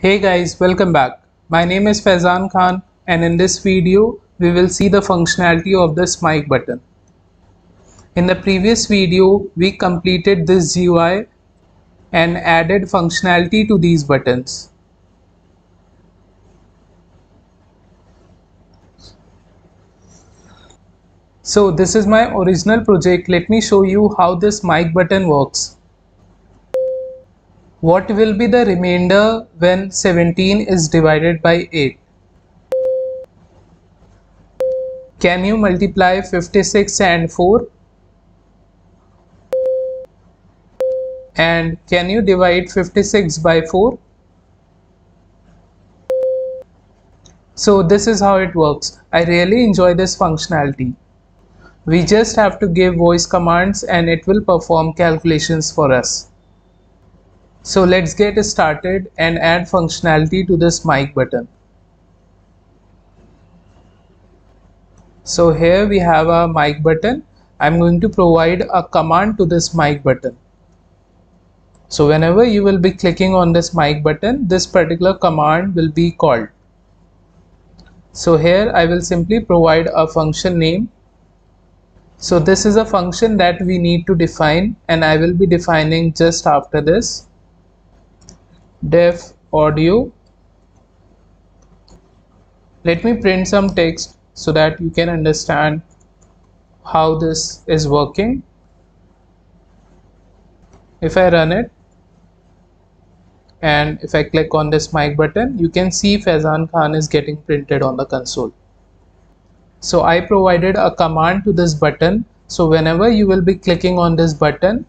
Hey guys, welcome back. My name is Faizan Khan and in this video we will see the functionality of this mic button. In the previous video we completed this GUI and added functionality to these buttons. So this is my original project. Let me show you how this mic button works. What will be the remainder when 17 is divided by 8? Can you multiply 56 and 4? And can you divide 56 by 4? So this is how it works. I really enjoy this functionality. We just have to give voice commands and it will perform calculations for us. So let's get started and add functionality to this mic button. So here we have a mic button. I'm going to provide a command to this mic button. So whenever you will be clicking on this mic button, this particular command will be called. So here I will simply provide a function name. So this is a function that we need to define and I will be defining just after this. Def audio. Let me print some text so that you can understand how this is working. If I run it and if I click on this mic button, you can see Faizan Khan is getting printed on the console. So I provided a command to this button. So whenever you will be clicking on this button,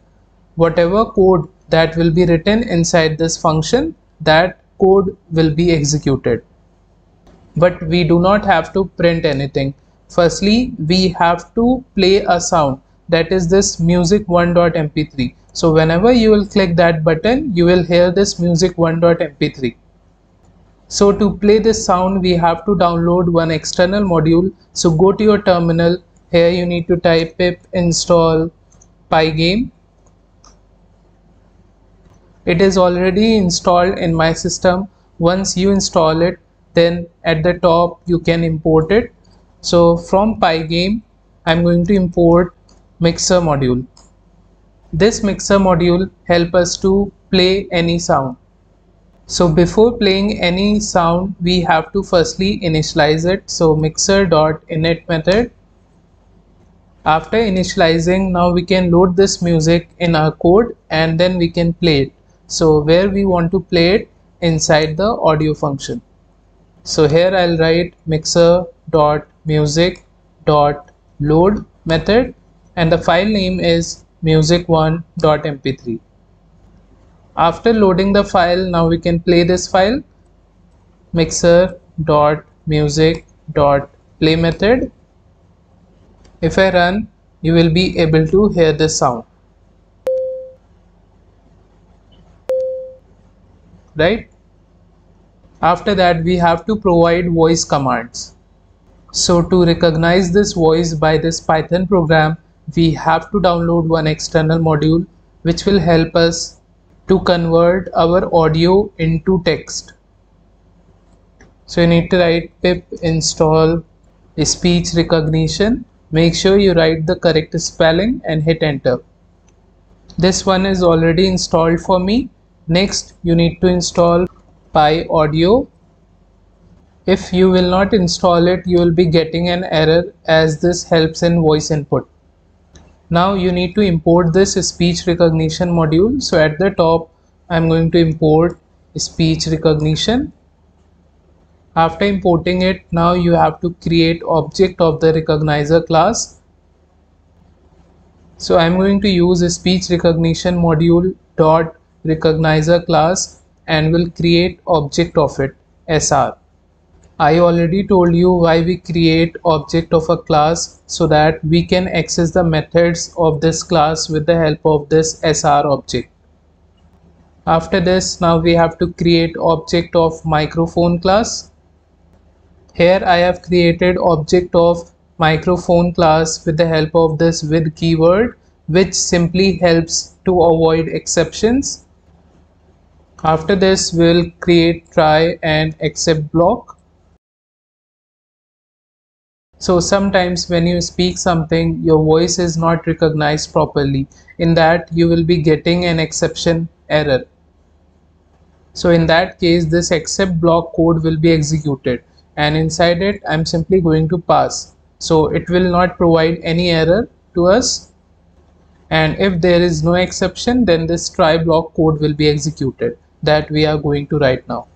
whatever code that will be written inside this function, that code will be executed. But we do not have to print anything. Firstly, we have to play a sound, that is this music1.mp3. So whenever you will click that button, you will hear this music1.mp3. So to play this sound, we have to download one external module. So go to your terminal. Here you need to type pip install pygame. It is already installed in my system. Once you install it, then at the top you can import it. So from pygame, I'm going to import mixer module. This mixer module helps us to play any sound. So before playing any sound, we have to firstly initialize it. So mixer.init method. After initializing, now we can load this music in our code and then we can play it. So where we want to play it, inside the audio function. So here I'll write mixer.music.load method and the file name is music1.mp3. After loading the file, now we can play this file, mixer.music.play method. If I run, you will be able to hear this sound, right? After that, we have to provide voice commands. So to recognize this voice by this Python program, we have to download one external module which will help us to convert our audio into text. So you need to write pip install speech recognition. Make sure you write the correct spelling and hit enter. This one is already installed for me. Next, you need to install PyAudio. If you will not install it, you will be getting an error as this helps in voice input. Now you need to import this speech recognition module. So at the top, I'm going to import speech recognition. After importing it, now you have to create object of the recognizer class. So I'm going to use a speech recognition module dot recognizer class and will create object of it, SR. I already told you why we create object of a class, so that we can access the methods of this class with the help of this SR object. After this, now we have to create object of microphone class. Here I have created object of microphone class with the help of this with keyword, which simply helps to avoid exceptions. After this, we'll create try and except block. So sometimes when you speak something, your voice is not recognized properly. In that, you will be getting an exception error. So in that case, this except block code will be executed, and inside it I'm simply going to pass. So it will not provide any error to us, and if there is no exception, then this try block code will be executed that we are going to write now.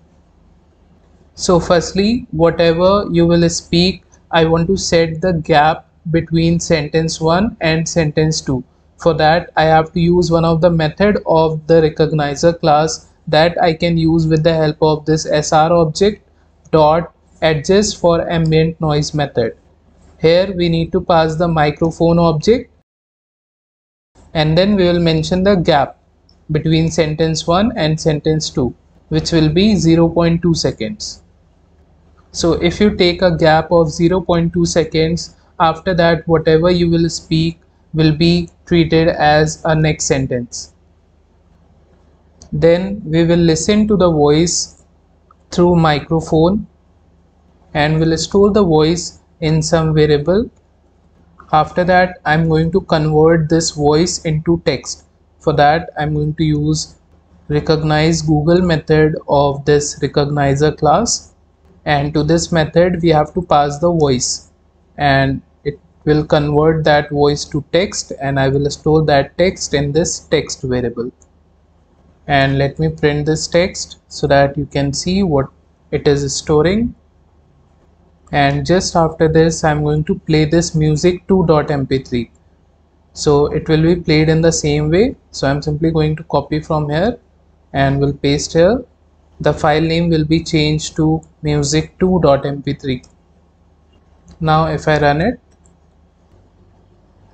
So firstly, whatever you will speak, I want to set the gap between sentence 1 and sentence 2. For that, I have to use one of the method of the recognizer class that I can use with the help of this SR object dot adjust for ambient noise method. Here we need to pass the microphone object, and then we will mention the gap between sentence 1 and sentence 2, which will be 0.2 seconds. So if you take a gap of 0.2 seconds, after that whatever you will speak will be treated as a next sentence. Then we will listen to the voice through microphone and will store the voice in some variable. After that, I'm going to convert this voice into text. For that, I'm going to use recognize Google method of this recognizer class. And to this method we have to pass the voice, and it will convert that voice to text, and I will store that text in this text variable. And let me print this text so that you can see what it is storing. And just after this I'm going to play this music2.mp3, so it will be played in the same way. So I'm simply going to copy from here and will paste here. The file name will be changed to music2.mp3. Now if I run it,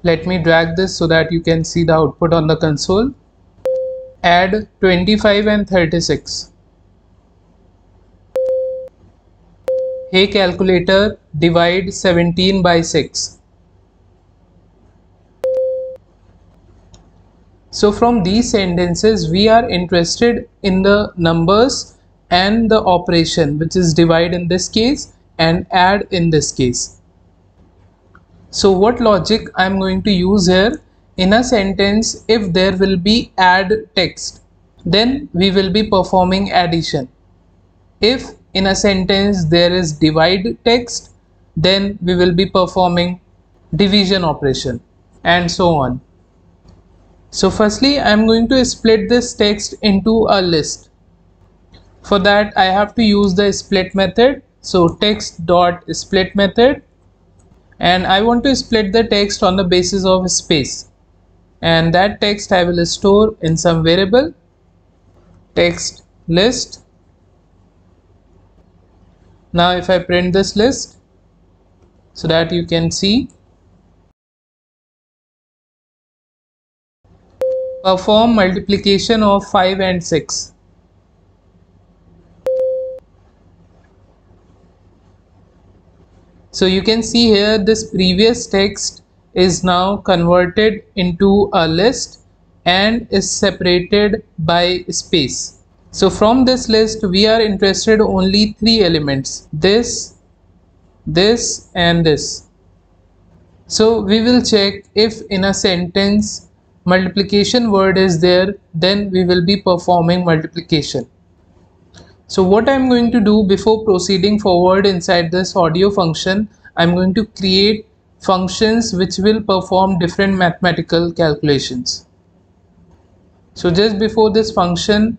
let me drag this so that you can see the output on the console. Add 25 and 36. Hey calculator, divide 17 by 6. So from these sentences we are interested in the numbers and the operation, which is divide in this case and add in this case. So what logic I am going to use here? In a sentence, if there will be add text, then we will be performing addition. If in a sentence there is divide text, then we will be performing division operation, and so on. So firstly, I am going to split this text into a list. For that, I have to use the split method. So text dot split method, and I want to split the text on the basis of space, and that text I will store in some variable text list. Now if I print this list so that you can see, perform multiplication of 5 and 6. So you can see here this previous text is now converted into a list and is separated by space. So from this list we are interested only 3 elements, this, and this. So we will check if in a sentence multiplication word is there, then we will be performing multiplication. So what I'm going to do before proceeding forward inside this audio function, I'm going to create functions which will perform different mathematical calculations. So just before this function,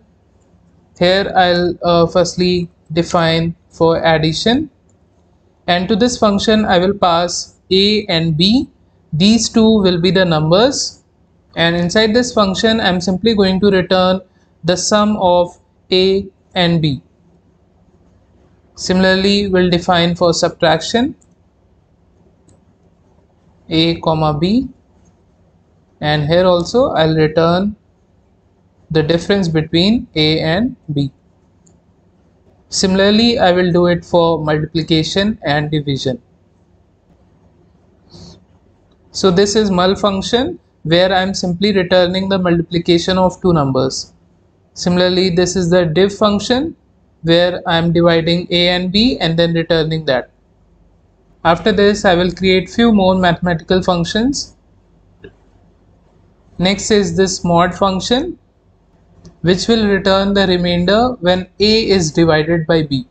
here I'll firstly define for addition, and to this function I will pass a and b. These two will be the numbers, and inside this function I'm simply going to return the sum of a and b. Similarly, we'll define for subtraction a comma b, and here also I'll return the difference between a and b. Similarly, I will do it for multiplication and division. So this is mul function where I am simply returning the multiplication of two numbers. Similarly, this is the div function where I am dividing a and b and then returning that. After this, I will create few more mathematical functions. Next is this mod function, which will return the remainder when a is divided by b.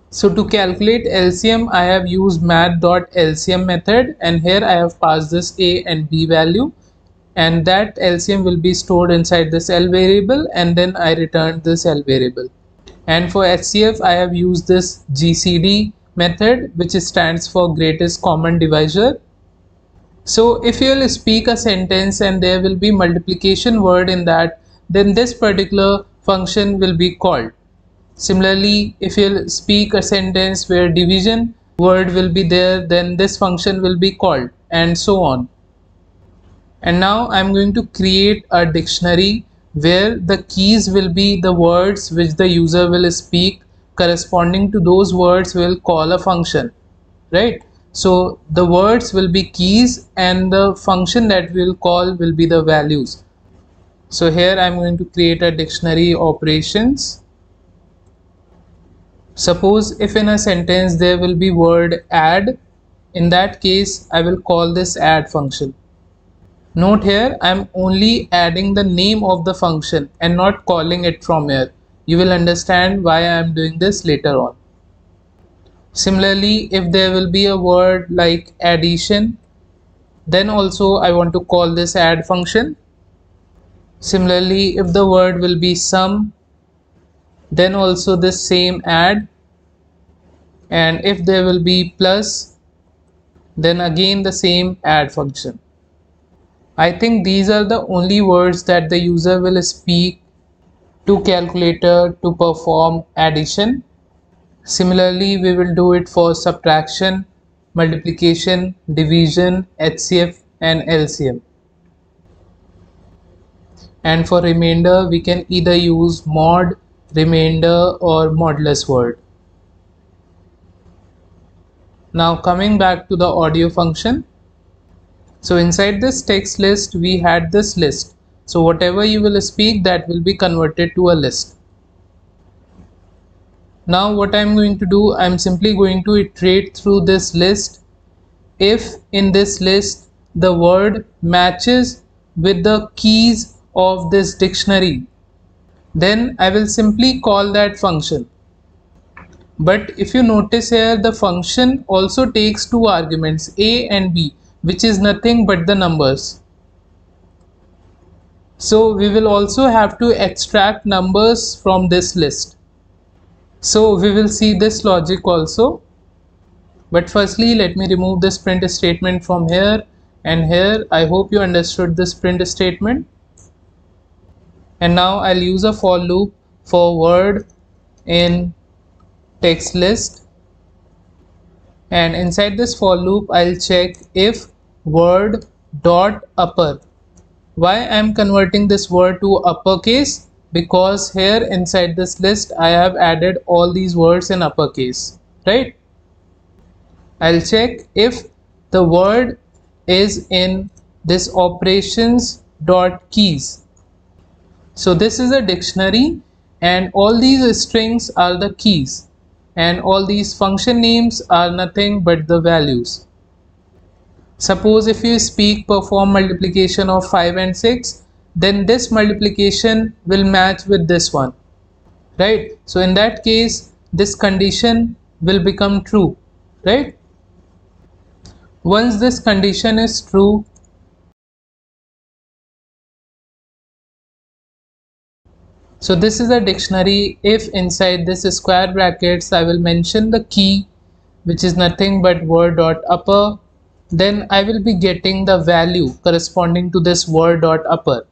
So to calculate LCM, I have used math.lcm method, and here I have passed this a and b value, and that LCM will be stored inside this L variable, and then I return this L variable. And for HCF, I have used this GCD method, which stands for greatest common divisor. So if you will speak a sentence and there will be multiplication word in that, then this particular function will be called. Similarly, if you speak a sentence where division word will be there, then this function will be called, and so on. And now I'm going to create a dictionary where the keys will be the words which the user will speak. Corresponding to those words will call a function, right? So the words will be keys and the function that we'll call will be the values. So here I'm going to create a dictionary operations. Suppose if in a sentence there will be word add, in that case I will call this add function. Note here, I am only adding the name of the function and not calling it from here. You will understand why I am doing this later on. Similarly, if there will be a word like addition, then also I want to call this add function. Similarly, if the word will be sum, then also this same add. And if there will be plus, then again the same add function. I think these are the only words that the user will speak to calculator to perform addition. Similarly, we will do it for subtraction, multiplication, division, HCF and LCM. And for remainder, we can either use mod, remainder or modulus word. Now coming back to the audio function. So inside this text list, we had this list. So whatever you will speak, that will be converted to a list. Now what I'm going to do, I'm simply going to iterate through this list. If in this list the word matches with the keys of this dictionary, then I will simply call that function. But if you notice here, the function also takes two arguments, a and b, which is nothing but the numbers. So we will also have to extract numbers from this list. So we will see this logic also. But firstly, let me remove this print statement from here and here. I hope you understood this print statement. And now I'll use a for loop for word in text list. And inside this for loop, I'll check if word dot upper. Why I'm converting this word to uppercase? Because here inside this list I have added all these words in uppercase, right? I'll check if the word is in this operations dot keys. So this is a dictionary and all these strings are the keys, and all these function names are nothing but the values. Suppose if you speak perform multiplication of 5 and 6, then this multiplication will match with this one, right? So in that case, this condition will become true, right? Once this condition is true, so this is a dictionary. If inside this square brackets I will mention the key, which is nothing but word dot upper, then I will be getting the value corresponding to this word dot upper.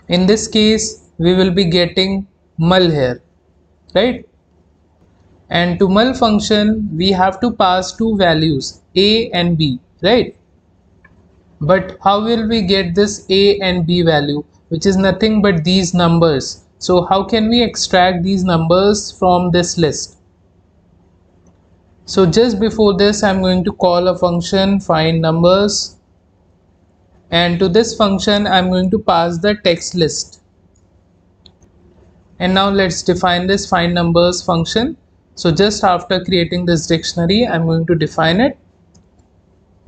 In this case, we will be getting mul here, right? And to mul function, we have to pass two values, a and b, right? But how will we get this a and b value, which is nothing but these numbers? So how can we extract these numbers from this list? So just before this, I'm going to call a function find numbers, and to this function I'm going to pass the text list. And now let's define this find numbers function. So just after creating this dictionary, I'm going to define it.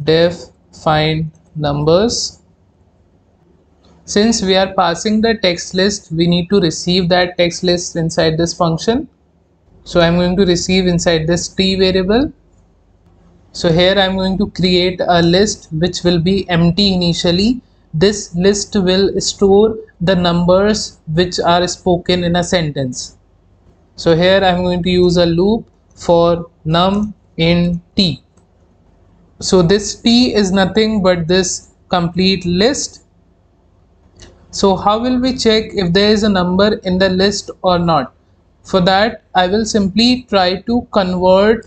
Def find numbers. Since we are passing the text list, we need to receive that text list inside this function. So I'm going to receive inside this t variable. So here I'm going to create a list which will be empty initially. This list will store the numbers which are spoken in a sentence. So here I'm going to use a loop for num in t. So this t is nothing but this complete list. So how will we check if there is a number in the list or not? For that, I will simply try to convert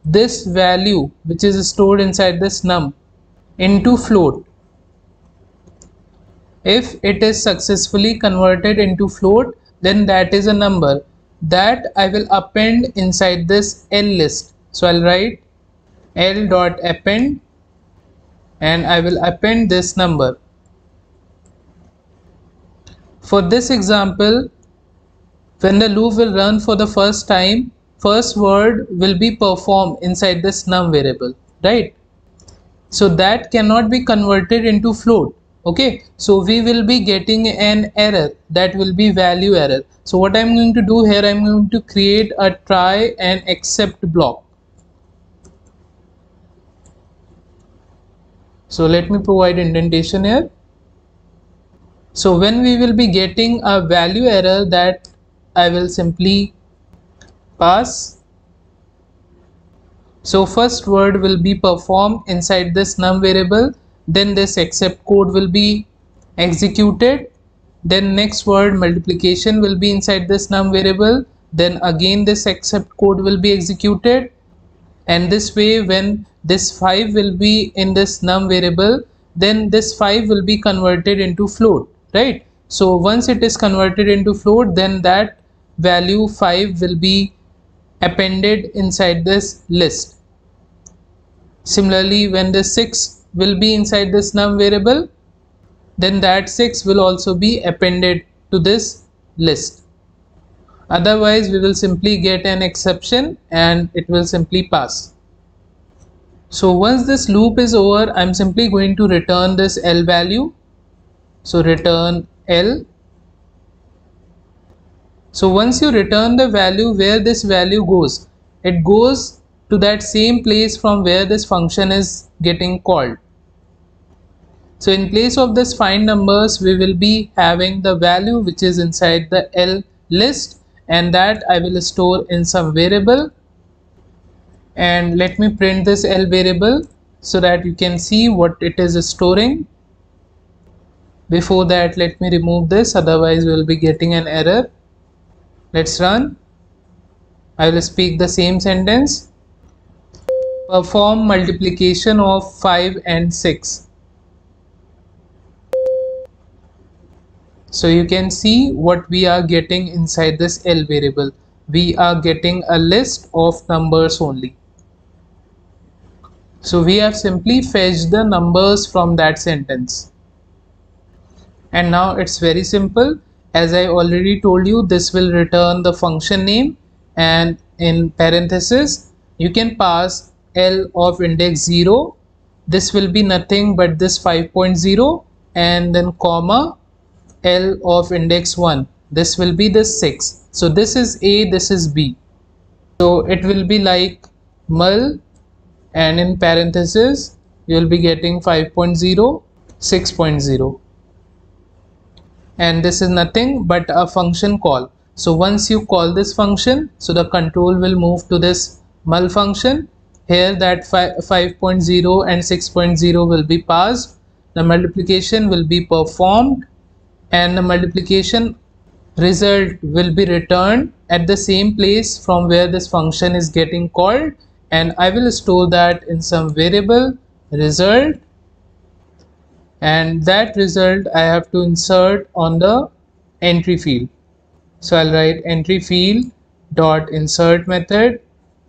this value which is stored inside this num into float. If it is successfully converted into float, then that is a number that I will append inside this L list. So I'll write L dot append and I will append this number. For this example, when the loop will run for the first time, first word will be performed inside this num variable, right? So that cannot be converted into float. Okay, so we will be getting an error, that will be value error. So what I'm going to do here, I'm going to create a try and except block. So let me provide indentation here. So when we will be getting a value error, that I will simply pass. So first word will be performed inside this num variable, then this except code will be executed, then next word multiplication will be inside this num variable, then again this except code will be executed, and this way when this 5 will be in this num variable, then this 5 will be converted into float, right? So once it is converted into float, then that value 5 will be appended inside this list. Similarly, when the 6 will be inside this num variable, then that 6 will also be appended to this list. Otherwise, we will simply get an exception and it will simply pass. So once this loop is over, I'm simply going to return this L value. So return L. So once you return the value, where this value goes, it goes to that same place from where this function is getting called. So in place of this find numbers, we will be having the value which is inside the L list, and that I will store in some variable. And let me print this L variable so that you can see what it is storing. Before that, let me remove this, otherwise we will be getting an error. Let's run. I will speak the same sentence. Perform multiplication of 5 and 6. So you can see what we are getting inside this L variable. We are getting a list of numbers only. So we have simply fetched the numbers from that sentence. And now it's very simple. As I already told you, this will return the function name, and in parenthesis you can pass L of index 0. This will be nothing but this 5.0, and then comma L of index 1. This will be the 6. So this is A, this is B. So it will be like mul, and in parenthesis you will be getting 5.0, 6.0. And this is nothing but a function call. So once you call this function, so the control will move to this mul function. Here that 5.0 and 6.0 will be passed. The multiplication will be performed, and the multiplication result will be returned at the same place from where this function is getting called, and I will store that in some variable result, and that result I have to insert on the entry field. So I'll write entry field dot insert method,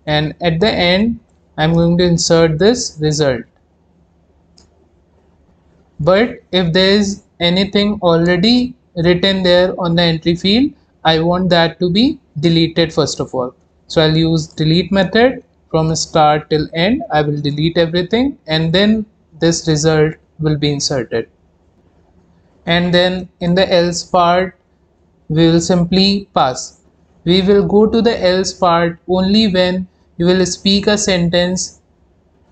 and at the end I'm going to insert this result. But if there is anything already written there on the entry field, I want that to be deleted first of all. So I'll use delete method. From start till end I will delete everything, and then this result will be inserted. And then in the else part we will simply pass. We will go to the else part only when you will speak a sentence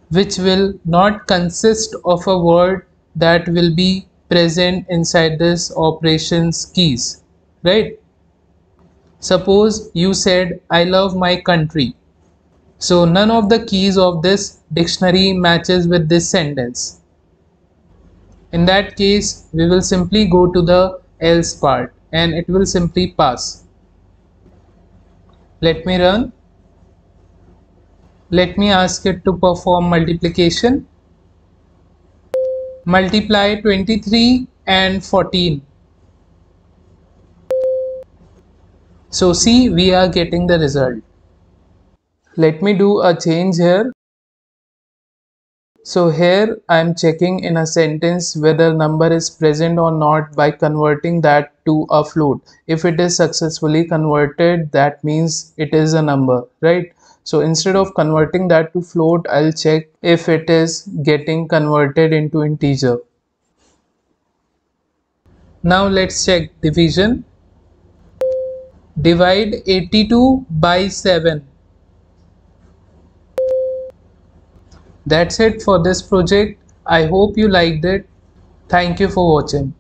which will not consist of a word that will be present inside this operations keys, right? Suppose you said I love my country. So none of the keys of this dictionary matches with this sentence. In that case, we will simply go to the else part and it will simply pass. Let me run. Let me ask it to perform multiplication. Multiply 23 and 14. So see, we are getting the result. Let me do a change here. So here I am checking in a sentence whether number is present or not by converting that to a float. If it is successfully converted, that means it is a number, right? So instead of converting that to float, I'll check if it is getting converted into integer. Now let's check division. Divide 82 by 7. That's it for this project. I hope you liked it. Thank you for watching.